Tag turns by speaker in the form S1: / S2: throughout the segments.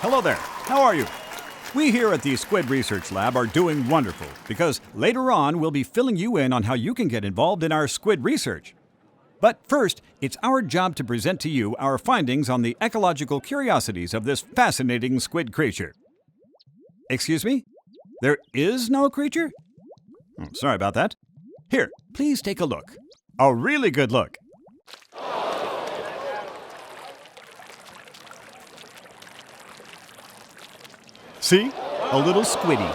S1: Hello there. How are you? We here at the Squid Research Lab are doing wonderful because later on we'll be filling you in on how you can get involved in our squid research. But first, it's our job to present to you our findings on the ecological curiosities of this fascinating squid creature. Excuse me? There is no creature? Oh, sorry about that. Here, please take a look. A really good look. See? A little squiddy.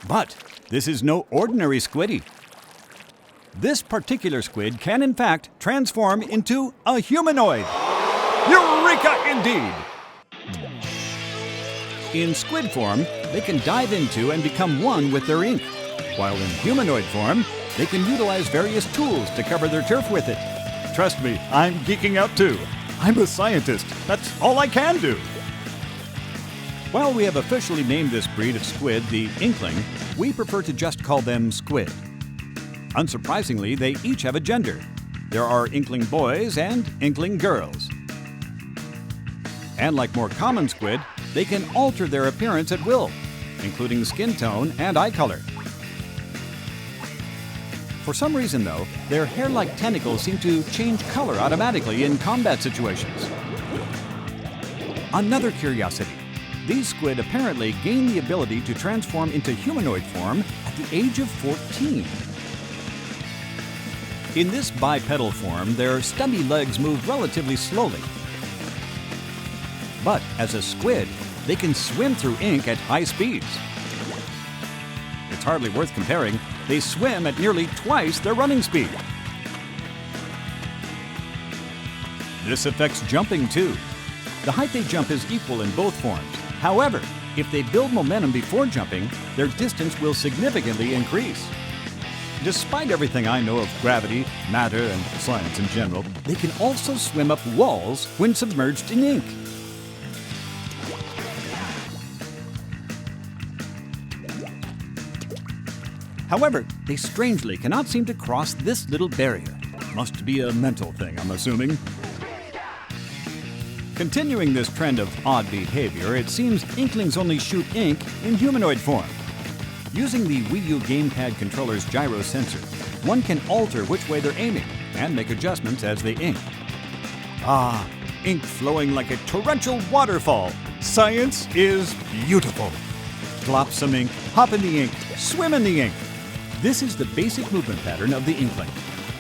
S1: But this is no ordinary squiddy. This particular squid can in fact transform into a humanoid. Eureka indeed! In squid form, they can dive into and become one with their ink, while in humanoid form, they can utilize various tools to cover their turf with it. Trust me, I'm geeking out too. I'm a scientist. That's all I can do. While we have officially named this breed of squid the inkling, we prefer to just call them squid. Unsurprisingly, they each have a gender. There are inkling boys and inkling girls. And like more common squid, they can alter their appearance at will, including skin tone and eye color. For some reason, though, their hair-like tentacles seem to change color automatically in combat situations. Another curiosity. These squid apparently gain the ability to transform into humanoid form at the age of 14. In this bipedal form, their stubby legs move relatively slowly. But as a squid, they can swim through ink at high speeds. It's hardly worth comparing. They swim at nearly twice their running speed. This affects jumping too. The height they jump is equal in both forms. However, if they build momentum before jumping, their distance will significantly increase. Despite everything I know of gravity, matter, and science in general, they can also swim up walls when submerged in ink. However, they strangely cannot seem to cross this little barrier. Must be a mental thing, I'm assuming. Continuing this trend of odd behavior, it seems inklings only shoot ink in humanoid form. Using the Wii U gamepad controller's gyro sensor, one can alter which way they're aiming and make adjustments as they ink. Ah, ink flowing like a torrential waterfall. Science is beautiful. Glop some ink, hop in the ink, swim in the ink. This is the basic movement pattern of the inkling.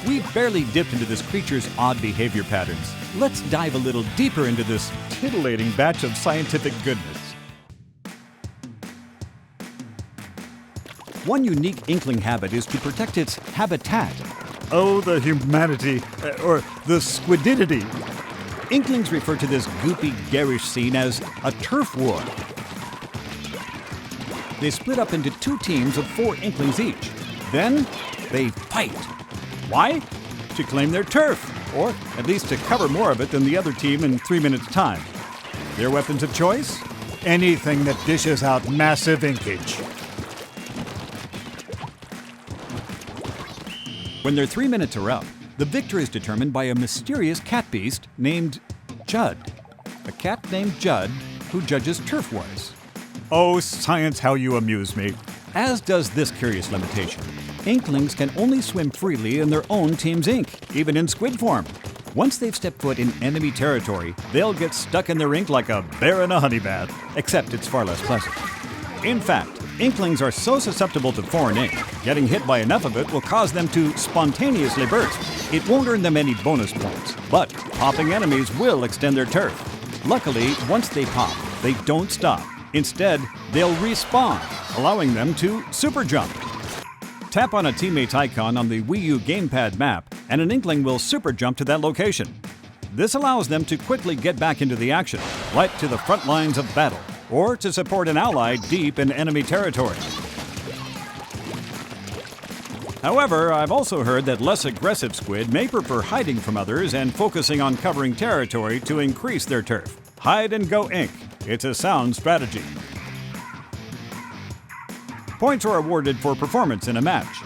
S1: We barely dipped into this creature's odd behavior patterns. Let's dive a little deeper into this titillating batch of scientific goodness. One unique inkling habit is to protect its habitat. Oh, the humanity, or the squididity. Inklings refer to this goopy, garish scene as a turf war. They split up into 2 teams of 4 inklings each. Then, they fight. Why? To claim their turf, or at least to cover more of it than the other team in 3 minutes' time. Their weapons of choice? Anything that dishes out massive inkage. When their 3 minutes are up, the victor is determined by a mysterious cat beast named Judd. A cat named Judd who judges turf wars. Oh, science, how you amuse me. As does this curious limitation. Inklings can only swim freely in their own team's ink, even in squid form. Once they've stepped foot in enemy territory, they'll get stuck in their ink like a bear in a honey bath, except it's far less pleasant. In fact, inklings are so susceptible to foreign ink, getting hit by enough of it will cause them to spontaneously burst. It won't earn them any bonus points, but popping enemies will extend their turf. Luckily, once they pop, they don't stop. Instead, they'll respawn, allowing them to super jump. Tap on a teammate's icon on the Wii U gamepad map, and an inkling will super jump to that location. This allows them to quickly get back into the action, right to the front lines of battle, or to support an ally deep in enemy territory. However, I've also heard that less aggressive squid may prefer hiding from others and focusing on covering territory to increase their turf. Hide and go ink. It's a sound strategy. Points are awarded for performance in a match,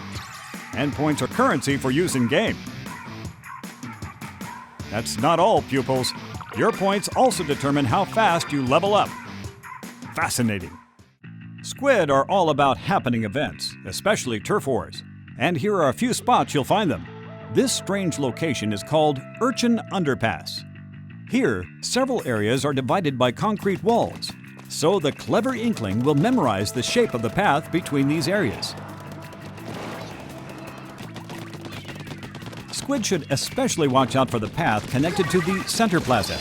S1: and points are currency for use in game. That's not all, pupils. Your points also determine how fast you level up. Fascinating. Squid are all about happening events, especially turf wars. And here are a few spots you'll find them. This strange location is called Urchin Underpass. Here, several areas are divided by concrete walls, so the clever inkling will memorize the shape of the path between these areas. Squid should especially watch out for the path connected to the center plaza.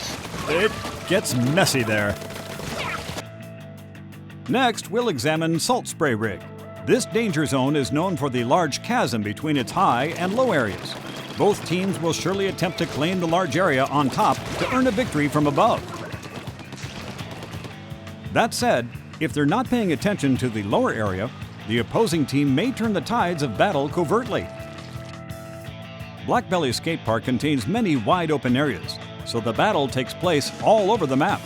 S1: It gets messy there. Next, we'll examine Salt Spray Rig. This danger zone is known for the large chasm between its high and low areas. Both teams will surely attempt to claim the large area on top to earn a victory from above. That said, if they're not paying attention to the lower area, the opposing team may turn the tides of battle covertly. Blackbelly Skate Park contains many wide open areas, so the battle takes place all over the map.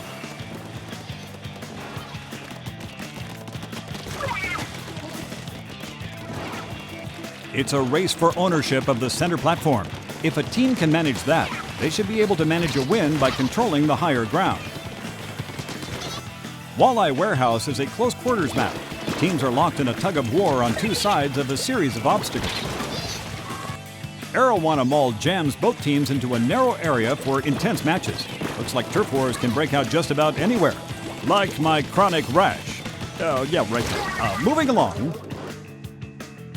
S1: It's a race for ownership of the center platform. If a team can manage that, they should be able to manage a win by controlling the higher ground. Walleye Warehouse is a close quarters map. Teams are locked in a tug of war on two sides of a series of obstacles. Arowana Mall jams both teams into a narrow area for intense matches. Looks like turf wars can break out just about anywhere. Like my chronic rash. Oh, yeah, right there. Moving along.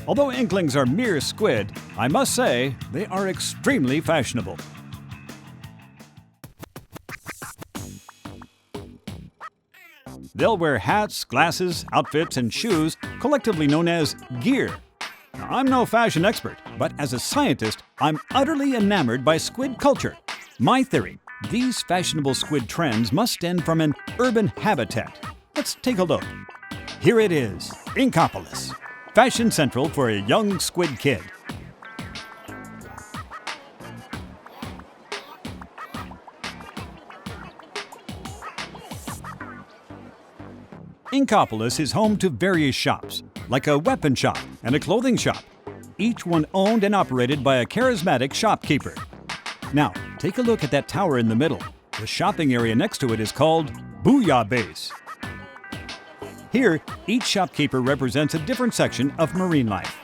S1: Although inklings are mere squid, I must say they are extremely fashionable. They'll wear hats, glasses, outfits, and shoes, collectively known as gear. Now, I'm no fashion expert, but as a scientist, I'm utterly enamored by squid culture. My theory, these fashionable squid trends must stem from an urban habitat. Let's take a look. Here it is, Inkopolis. Fashion central for a young squid kid. Inkopolis is home to various shops, like a weapon shop and a clothing shop, each one owned and operated by a charismatic shopkeeper. Now, take a look at that tower in the middle. The shopping area next to it is called Booyah Base. Here, each shopkeeper represents a different section of marine life.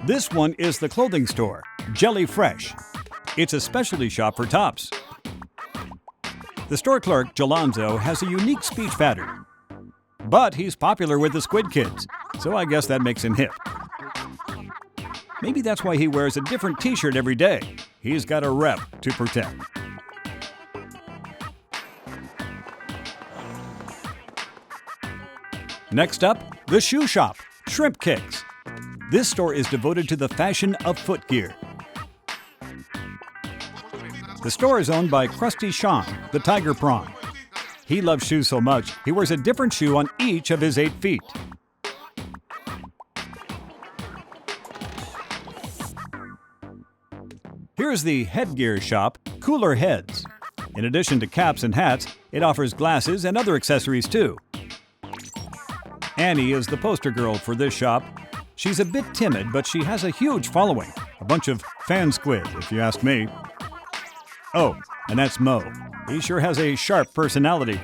S1: This one is the clothing store, Jelly Fresh. It's a specialty shop for tops. The store clerk, Jalonzo, has a unique speech pattern. But he's popular with the squid kids, so I guess that makes him hip. Maybe that's why he wears a different t-shirt every day. He's got a rep to protect. Next up, the shoe shop, Shrimp Kicks. This store is devoted to the fashion of footgear. The store is owned by Krusty Sean, the tiger prawn. He loves shoes so much, he wears a different shoe on each of his 8 feet. Here's the headgear shop, Cooler Heads. In addition to caps and hats, it offers glasses and other accessories too. Annie is the poster girl for this shop. She's a bit timid, but she has a huge following. A bunch of fan squid, if you ask me. Oh, and that's Mo. He sure has a sharp personality.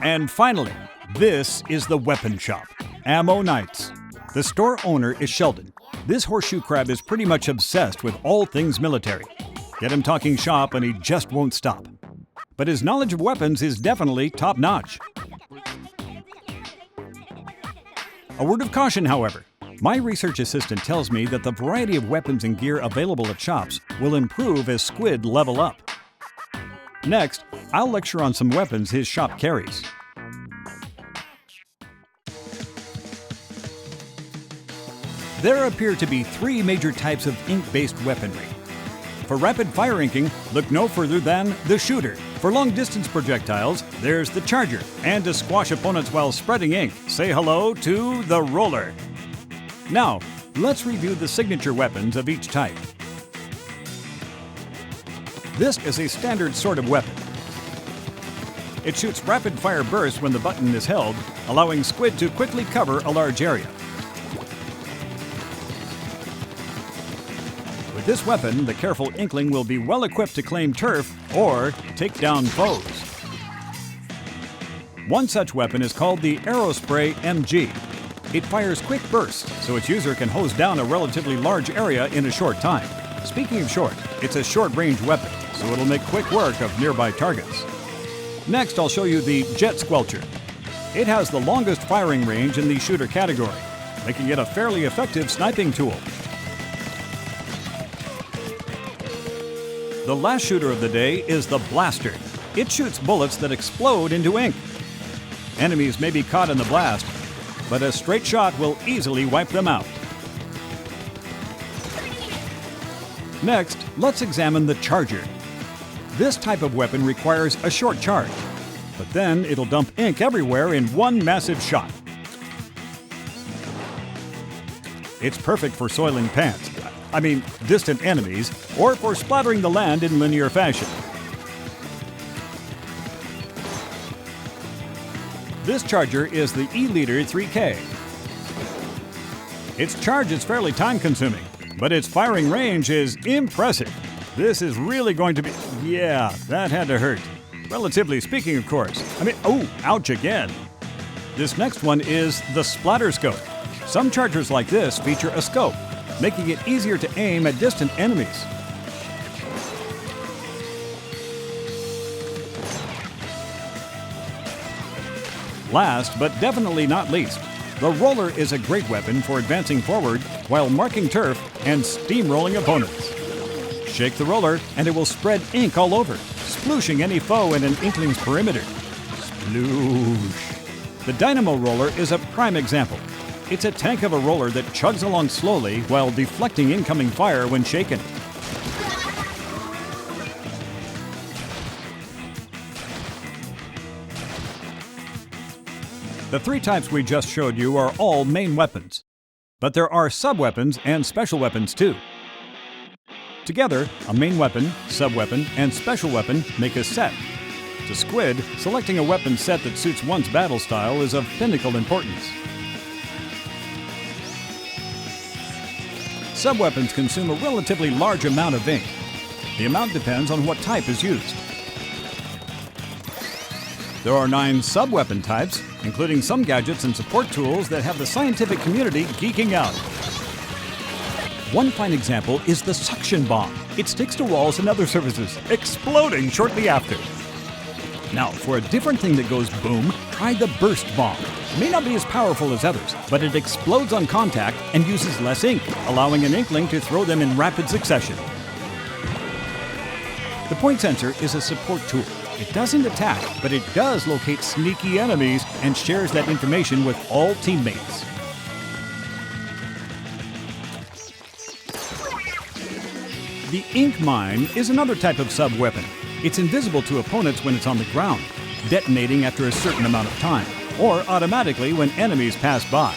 S1: And finally, this is the weapon shop, Ammo Nights. The store owner is Sheldon. This horseshoe crab is pretty much obsessed with all things military. Get him talking shop and he just won't stop. But his knowledge of weapons is definitely top-notch. A word of caution, however. My research assistant tells me that the variety of weapons and gear available at shops will improve as squid level up. Next, I'll lecture on some weapons his shop carries. There appear to be 3 major types of ink-based weaponry. For rapid-fire inking, look no further than the shooter. For long-distance projectiles, there's the charger. And to squash opponents while spreading ink, say hello to the roller. Now, let's review the signature weapons of each type. This is a standard sort of weapon. It shoots rapid-fire bursts when the button is held, allowing Squid to quickly cover a large area. With this weapon, the careful Inkling will be well equipped to claim turf or take down foes. One such weapon is called the GamersPrey MG. It fires quick bursts, so its user can hose down a relatively large area in a short time. Speaking of short, it's a short-range weapon, so it'll make quick work of nearby targets. Next, I'll show you the Jet Squelcher. It has the longest firing range in the shooter category, making it a fairly effective sniping tool. The last shooter of the day is the Blaster. It shoots bullets that explode into ink. Enemies may be caught in the blast, but a straight shot will easily wipe them out. Next, let's examine the Charger. This type of weapon requires a short charge, but then it'll dump ink everywhere in one massive shot. It's perfect for soiling distant enemies, or for splattering the land in linear fashion. This Charger is the E-Liter 3K. Its charge is fairly time-consuming, but its firing range is impressive. This is really going to be... Yeah, that had to hurt. Relatively speaking, of course. Ouch again. This next one is the Splatter Scope. Some Chargers like this feature a scope, making it easier to aim at distant enemies. Last, but definitely not least, the Roller is a great weapon for advancing forward while marking turf and steamrolling opponents. Shake the roller and it will spread ink all over, splooshing any foe in an Inkling's perimeter. Sploosh. The Dynamo Roller is a prime example. It's a tank of a roller that chugs along slowly while deflecting incoming fire when shaken. The three types we just showed you are all main weapons, but there are sub-weapons and special weapons too. Together, a main weapon, sub-weapon, and special weapon make a set. To Squid, selecting a weapon set that suits one's battle style is of pinnacle importance. Sub-weapons consume a relatively large amount of ink. The amount depends on what type is used. There are 9 sub-weapon types, including some gadgets and support tools that have the scientific community geeking out. One fine example is the suction bomb. It sticks to walls and other surfaces, exploding shortly after. Now, for a different thing that goes boom, try the burst bomb. It may not be as powerful as others, but it explodes on contact and uses less ink, allowing an Inkling to throw them in rapid succession. The point sensor is a support tool. It doesn't attack, but it does locate sneaky enemies and shares that information with all teammates. The ink mine is another type of sub-weapon. It's invisible to opponents when it's on the ground, detonating after a certain amount of time, or automatically when enemies pass by.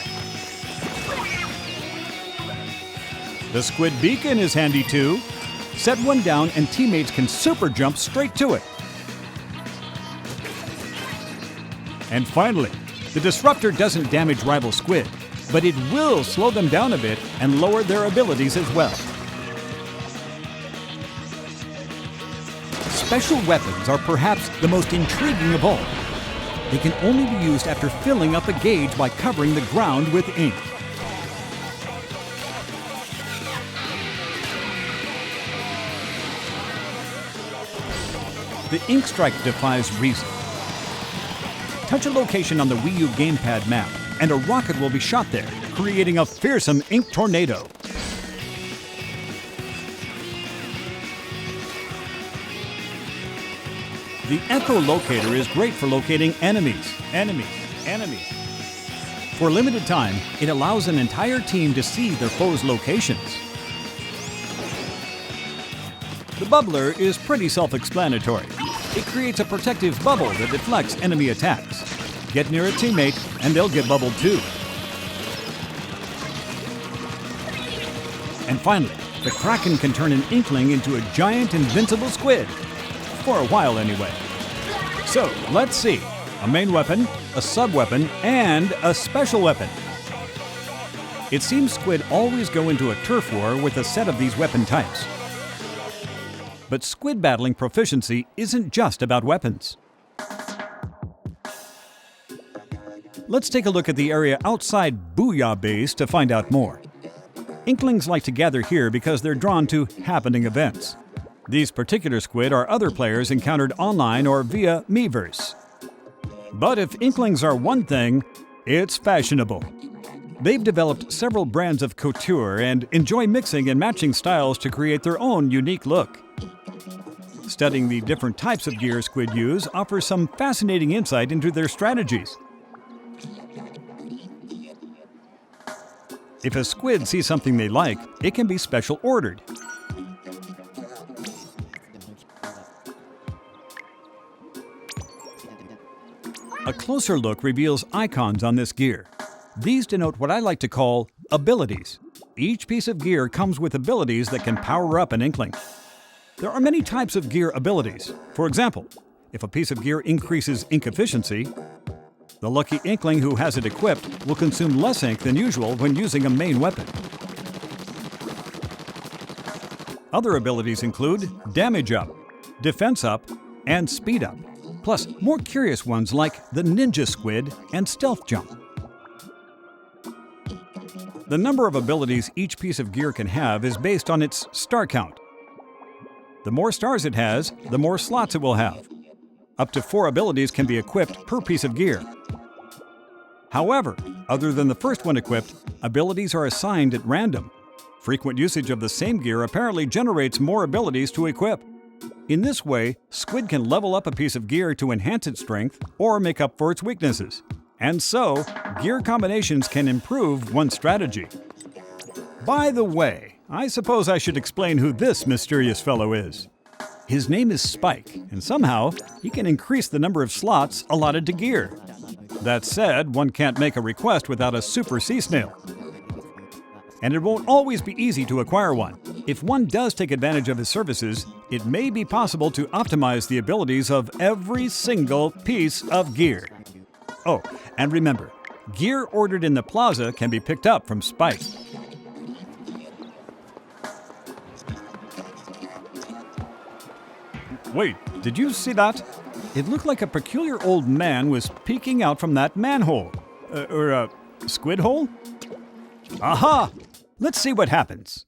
S1: The Squid Beacon is handy too. Set one down and teammates can super jump straight to it. And finally, the Disruptor doesn't damage rival Squid, but it will slow them down a bit and lower their abilities as well. Special weapons are perhaps the most intriguing of all. They can only be used after filling up a gauge by covering the ground with ink. The Ink Strike defies reason. Touch a location on the Wii U gamepad map, and a rocket will be shot there, creating a fearsome ink tornado. The Echolocator is great for locating enemies. For a limited time, it allows an entire team to see their foes' locations. The Bubbler is pretty self-explanatory. It creates a protective bubble that deflects enemy attacks. Get near a teammate, and they'll get bubbled too. And finally, the Kraken can turn an Inkling into a giant invincible squid. For a while anyway. So, let's see. A main weapon, a sub-weapon, and a special weapon. It seems squid always go into a turf war with a set of these weapon types. But squid battling proficiency isn't just about weapons. Let's take a look at the area outside Booyah Base to find out more. Inklings like to gather here because they're drawn to happening events. These particular squid are other players encountered online or via Miiverse. But if Inklings are one thing, it's fashionable. They've developed several brands of couture and enjoy mixing and matching styles to create their own unique look. Studying the different types of gear squid use offers some fascinating insight into their strategies. If a squid sees something they like, it can be special ordered. A closer look reveals icons on this gear. These denote what I like to call abilities. Each piece of gear comes with abilities that can power up an Inkling. There are many types of gear abilities. For example, if a piece of gear increases ink efficiency, the lucky Inkling who has it equipped will consume less ink than usual when using a main weapon. Other abilities include damage up, defense up, and speed up, plus more curious ones like the ninja squid and stealth jump. The number of abilities each piece of gear can have is based on its star count. The more stars it has, the more slots it will have. Up to 4 abilities can be equipped per piece of gear. However, other than the first one equipped, abilities are assigned at random. Frequent usage of the same gear apparently generates more abilities to equip. In this way, squid can level up a piece of gear to enhance its strength or make up for its weaknesses. And so, gear combinations can improve one's strategy. By the way, I suppose I should explain who this mysterious fellow is. His name is Spike, and somehow he can increase the number of slots allotted to gear. That said, one can't make a request without a super sea snail. And it won't always be easy to acquire one. If one does take advantage of his services, it may be possible to optimize the abilities of every single piece of gear. Oh, and remember, gear ordered in the plaza can be picked up from Spike. Wait, did you see that? It looked like a peculiar old man was peeking out from that manhole. Or a squid hole? Aha! Let's see what happens.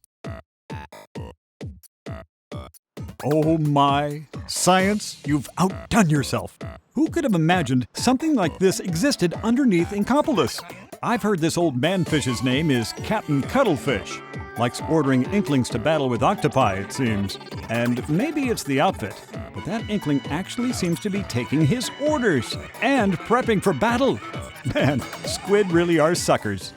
S1: Oh my! Science, you've outdone yourself! Who could have imagined something like this existed underneath Inkopolis? I've heard this old manfish's name is Captain Cuttlefish. Likes ordering Inklings to battle with octopi, it seems. And maybe it's the outfit, but that Inkling actually seems to be taking his orders and prepping for battle. Man, squid really are suckers.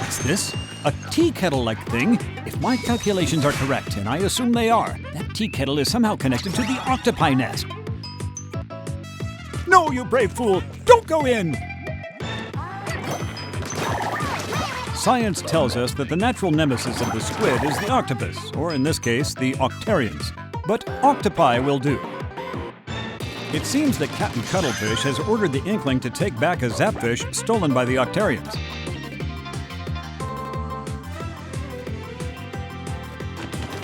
S1: What's this? A tea kettle-like thing? If my calculations are correct, and I assume they are, that tea kettle is somehow connected to the octopi nest. No, you brave fool! Don't go in! Science tells us that the natural nemesis of the squid is the octopus, or in this case, the octarians. But octopi will do. It seems that Captain Cuttlefish has ordered the Inkling to take back a zapfish stolen by the octarians.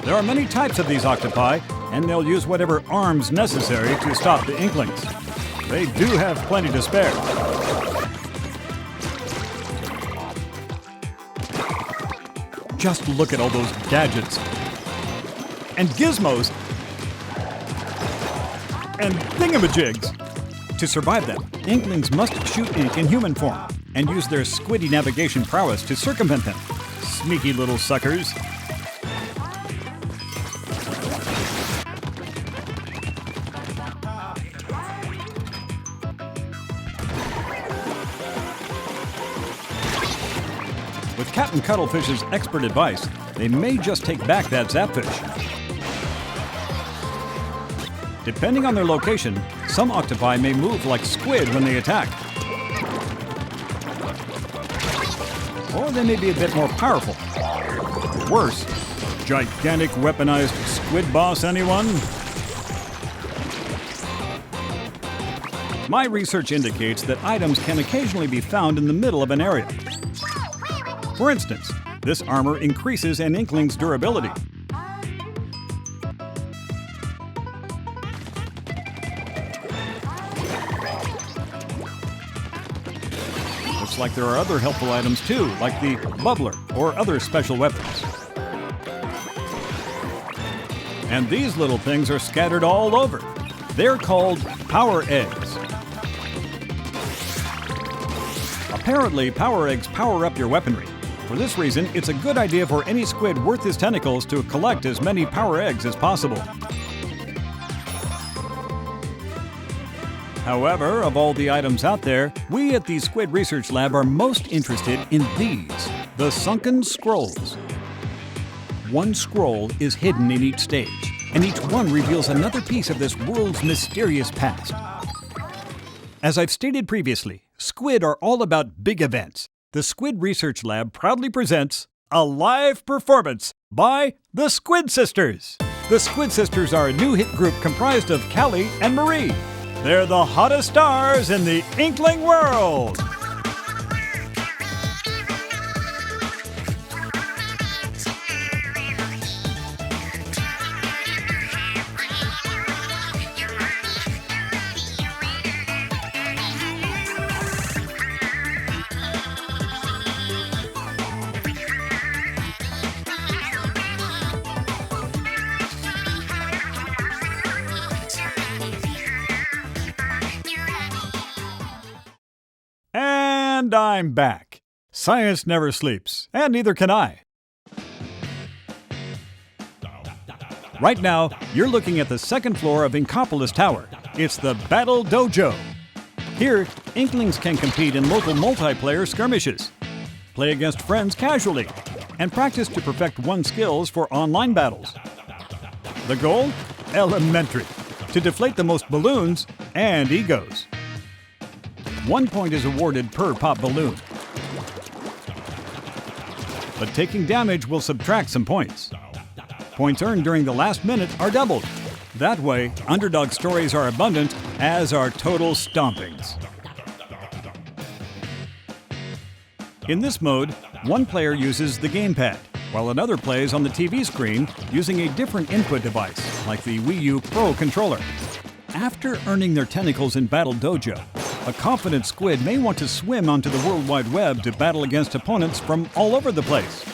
S1: There are many types of these octopi, and they'll use whatever arms necessary to stop the Inklings. They do have plenty to spare. Just look at all those gadgets. And gizmos. And thingamajigs. To survive them, Inklings must shoot ink in human form and use their squiddy navigation prowess to circumvent them. Sneaky little suckers. With Captain Cuttlefish's expert advice, they may just take back that zapfish. Depending on their location, some octopi may move like squid when they attack. Or they may be a bit more powerful. Worse, gigantic weaponized squid boss, anyone? My research indicates that items can occasionally be found in the middle of an area. For instance, this armor increases an inkling's durability. Looks like there are other helpful items too, like the bubbler or other special weapons. And these little things are scattered all over. They're called power eggs. Apparently, power eggs power up your weaponry. For this reason, it's a good idea for any squid worth his tentacles to collect as many power eggs as possible. However, of all the items out there, we at the Squid Research Lab are most interested in these, the sunken scrolls. One scroll is hidden in each stage, and each one reveals another piece of this world's mysterious past. As I've stated previously, squid are all about big events. The Squid Research Lab proudly presents a live performance by the Squid Sisters. The Squid Sisters are a new hit group comprised of Callie and Marie. They're the hottest stars in the Inkling world. And I'm back. Science never sleeps, and neither can I. Right now, you're looking at the second floor of Inkopolis Tower. It's the Battle Dojo. Here, Inklings can compete in local multiplayer skirmishes, play against friends casually, and practice to perfect one's skills for online battles. The goal? Elementary. To deflate the most balloons and egos. 1 point is awarded per pop balloon. But taking damage will subtract some points. Points earned during the last minute are doubled. That way, underdog stories are abundant, as are total stompings. In this mode, one player uses the gamepad, while another plays on the TV screen using a different input device, like the Wii U Pro controller. After earning their tentacles in Battle Dojo, a confident squid may want to swim onto the World Wide Web to battle against opponents from all over the place.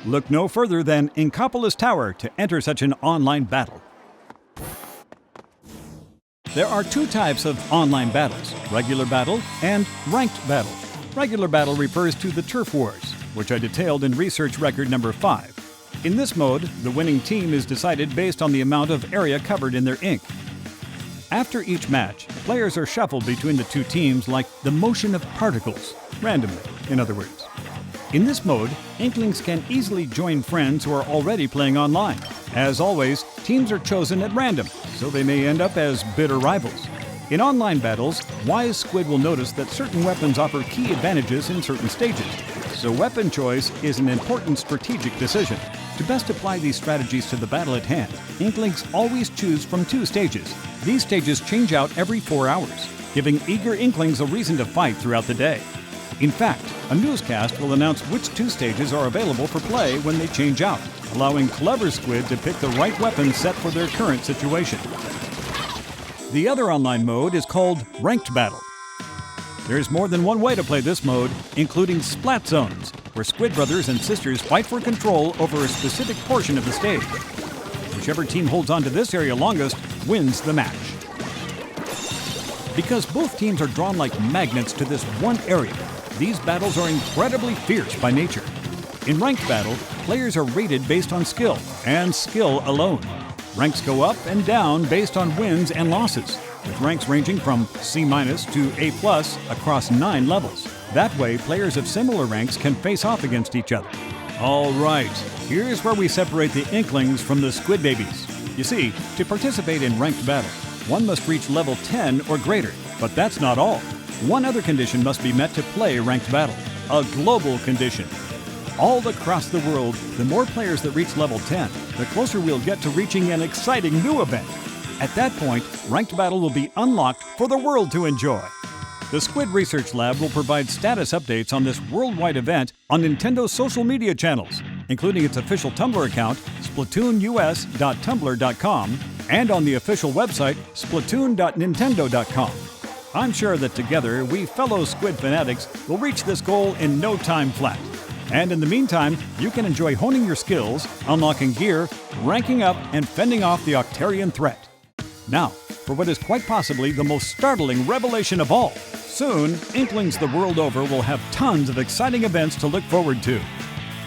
S1: Look no further than Inkopolis Tower to enter such an online battle. There are two types of online battles, regular battle and ranked battle. Regular battle refers to the turf wars, which I detailed in research record number 5. In this mode, the winning team is decided based on the amount of area covered in their ink. After each match, players are shuffled between the two teams like the motion of particles, randomly, in other words. In this mode, Inklings can easily join friends who are already playing online. As always, teams are chosen at random, so they may end up as bitter rivals. In online battles, wise squid will notice that certain weapons offer key advantages in certain stages, so weapon choice is an important strategic decision. To best apply these strategies to the battle at hand, Inklings always choose from 2 stages. These stages change out every 4 hours, giving eager Inklings a reason to fight throughout the day. In fact, a newscast will announce which 2 stages are available for play when they change out, allowing clever squid to pick the right weapon set for their current situation. The other online mode is called Ranked Battle. There's more than one way to play this mode, including Splat Zones, where squid brothers and sisters fight for control over a specific portion of the stage. Whichever team holds on to this area longest wins the match. Because both teams are drawn like magnets to this one area, these battles are incredibly fierce by nature. In ranked battle, players are rated based on skill, and skill alone. Ranks go up and down based on wins and losses, with ranks ranging from C- to A+ across 9 levels. That way, players of similar ranks can face off against each other. All right, here's where we separate the Inklings from the Squid Babies. You see, to participate in ranked battle, one must reach level 10 or greater, but that's not all. One other condition must be met to play ranked battle, a global condition. All across the world, the more players that reach level 10, the closer we'll get to reaching an exciting new event, At that point, Ranked Battle will be unlocked for the world to enjoy. The Squid Research Lab will provide status updates on this worldwide event on Nintendo's social media channels, including its official Tumblr account, splatoonus.tumblr.com, and on the official website, splatoon.nintendo.com. I'm sure that together, we fellow Squid fanatics will reach this goal in no time flat. And in the meantime, you can enjoy honing your skills, unlocking gear, ranking up, and fending off the Octarian threat. Now, for what is quite possibly the most startling revelation of all. Soon, Inklings the world over will have tons of exciting events to look forward to.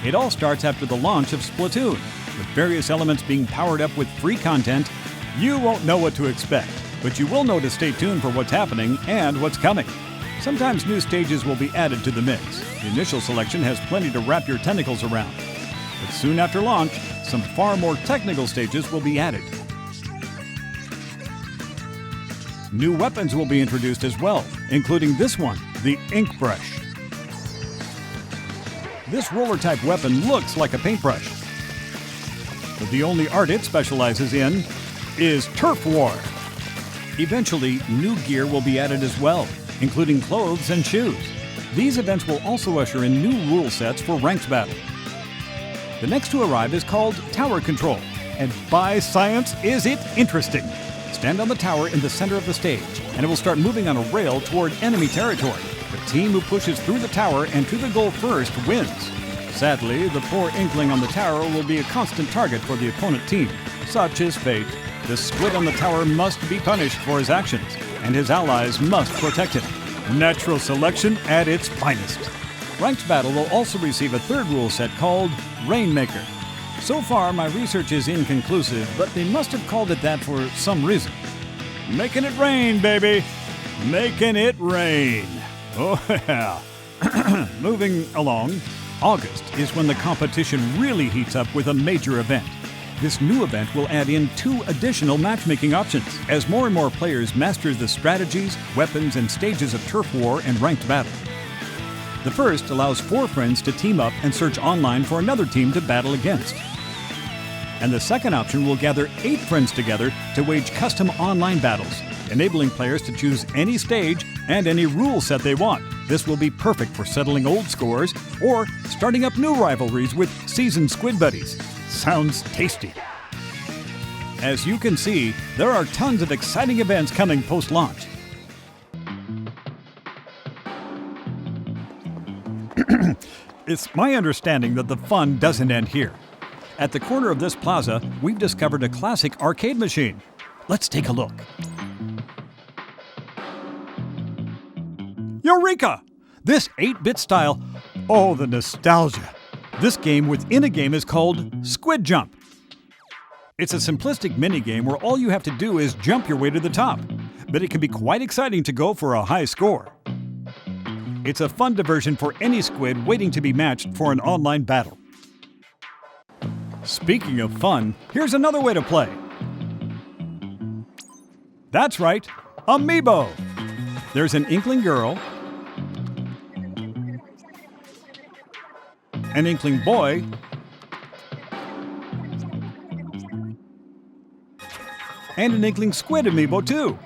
S1: It all starts after the launch of Splatoon, with various elements being powered up with free content. You won't know what to expect, but you will know to stay tuned for what's happening and what's coming. Sometimes new stages will be added to the mix. The initial selection has plenty to wrap your tentacles around. But soon after launch, some far more technical stages will be added. New weapons will be introduced as well, including this one, the Ink Brush. This roller-type weapon looks like a paintbrush, but the only art it specializes in is Turf War. Eventually, new gear will be added as well, including clothes and shoes. These events will also usher in new rule sets for Ranked Battle. The next to arrive is called Tower Control, and by science is it interesting! Stand on the tower in the center of the stage, and it will start moving on a rail toward enemy territory. The team who pushes through the tower and to the goal first wins. Sadly, the poor Inkling on the tower will be a constant target for the opponent team. Such is fate. The squid on the tower must be punished for his actions, and his allies must protect him. Natural selection at its finest. Ranked Battle will also receive a third rule set called Rainmaker. So far, my research is inconclusive, but they must have called it that for some reason. Making it rain, baby! Making it rain! Oh yeah! Moving along, August is when the competition really heats up with a major event. This new event will add in 2 additional matchmaking options, as more and more players master the strategies, weapons, and stages of Turf War and Ranked Battle. The first allows 4 friends to team up and search online for another team to battle against. And the second option will gather 8 friends together to wage custom online battles, enabling players to choose any stage and any rule set they want. This will be perfect for settling old scores or starting up new rivalries with seasoned squid buddies. Sounds tasty. As you can see, there are tons of exciting events coming post-launch. It's my understanding that the fun doesn't end here. At the corner of this plaza, we've discovered a classic arcade machine. Let's take a look. Eureka! This 8-bit style, oh, the nostalgia. This game within a game is called Squid Jump. It's a simplistic minigame where all you have to do is jump your way to the top, but it can be quite exciting to go for a high score. It's a fun diversion for any squid waiting to be matched for an online battle. Speaking of fun, here's another way to play. That's right, amiibo! There's an Inkling girl, an Inkling boy, and an Inkling squid amiibo too.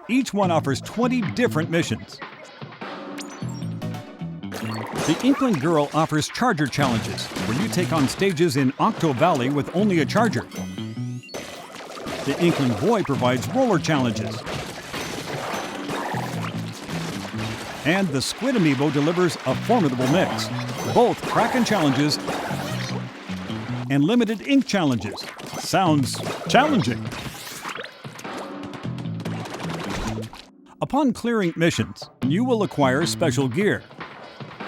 S1: Each one offers 20 different missions. The Inkling Girl offers charger challenges, where you take on stages in Octo Valley with only a charger. The Inkling Boy provides roller challenges. And the Squid Amiibo delivers a formidable mix, both Kraken challenges and limited ink challenges. Sounds challenging. Upon clearing missions, you will acquire special gear.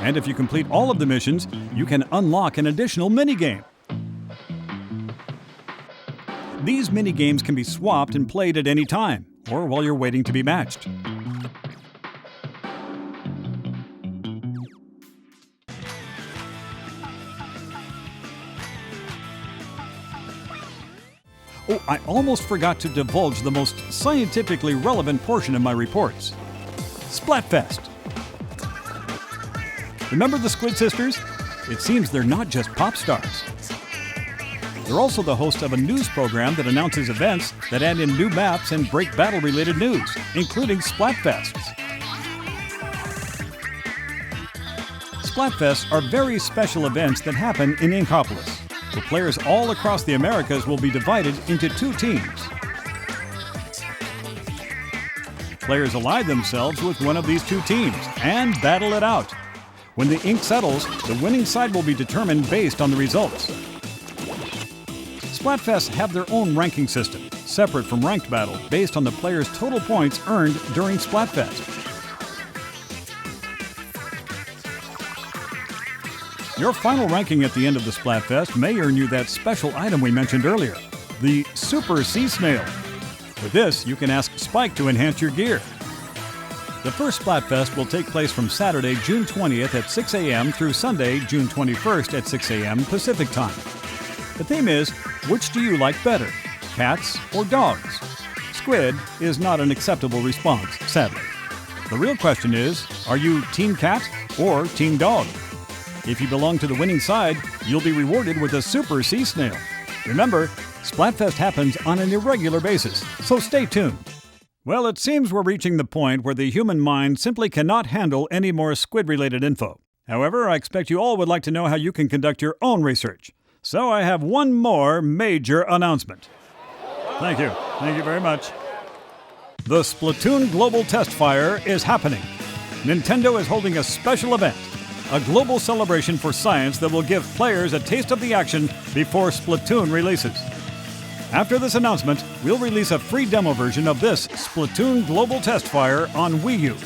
S1: And if you complete all of the missions, you can unlock an additional minigame. These minigames can be swapped and played at any time, or while you're waiting to be matched. Oh, I almost forgot to divulge the most scientifically relevant portion of my reports. Splatfest. Remember the Squid Sisters? It seems they're not just pop stars. They're also the host of a news program that announces events that add in new maps and break battle-related news, including Splatfests. Splatfests are very special events that happen in Inkopolis, where players all across the Americas will be divided into 2 teams. Players ally themselves with one of these 2 teams and battle it out. When the ink settles, the winning side will be determined based on the results. Splatfests have their own ranking system, separate from ranked battle, based on the player's total points earned during Splatfest. Your final ranking at the end of the Splatfest may earn you that special item we mentioned earlier, the Super Sea Snail. With this, you can ask Spike to enhance your gear. The first Splatfest will take place from Saturday, June 20th at 6 a.m. through Sunday, June 21st at 6 a.m. Pacific Time. The theme is, which do you like better, cats or dogs? Squid is not an acceptable response, sadly. The real question is, are you Team Cat or Team Dog? If you belong to the winning side, you'll be rewarded with a Super Sea Snail. Remember, Splatfest happens on an irregular basis, so stay tuned. Well, it seems we're reaching the point where the human mind simply cannot handle any more squid-related info. However, I expect you all would like to know how you can conduct your own research. So I have one more major announcement. Thank you. Thank you very much. The Splatoon Global Test Fire is happening. Nintendo is holding a special event, a global celebration for science that will give players a taste of the action before Splatoon releases. After this announcement, we'll release a free demo version of this Splatoon Global Test Fire on Wii U.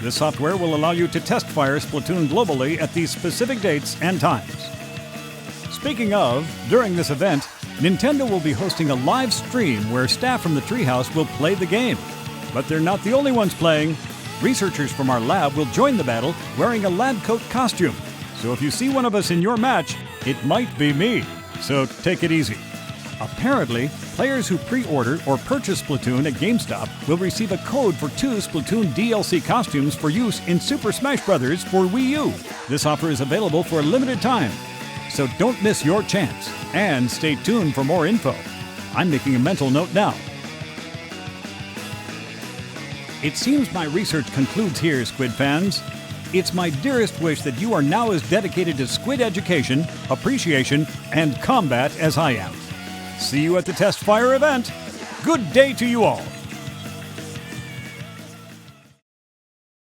S1: This software will allow you to test fire Splatoon globally at these specific dates and times. Speaking of, during this event, Nintendo will be hosting a live stream where staff from the Treehouse will play the game. But they're not the only ones playing. Researchers from our lab will join the battle wearing a lab coat costume. So if you see one of us in your match, it might be me. So take it easy. Apparently, players who pre-order or purchase Splatoon at GameStop will receive a code for 2 Splatoon DLC costumes for use in Super Smash Bros. For Wii U. This offer is available for a limited time. So don't miss your chance. And stay tuned for more info. I'm making a mental note now. It seems my research concludes here, Squid fans. It's my dearest wish that you are now as dedicated to Squid education, appreciation, and combat as I am. See you at the Test Fire event. Good day to you all.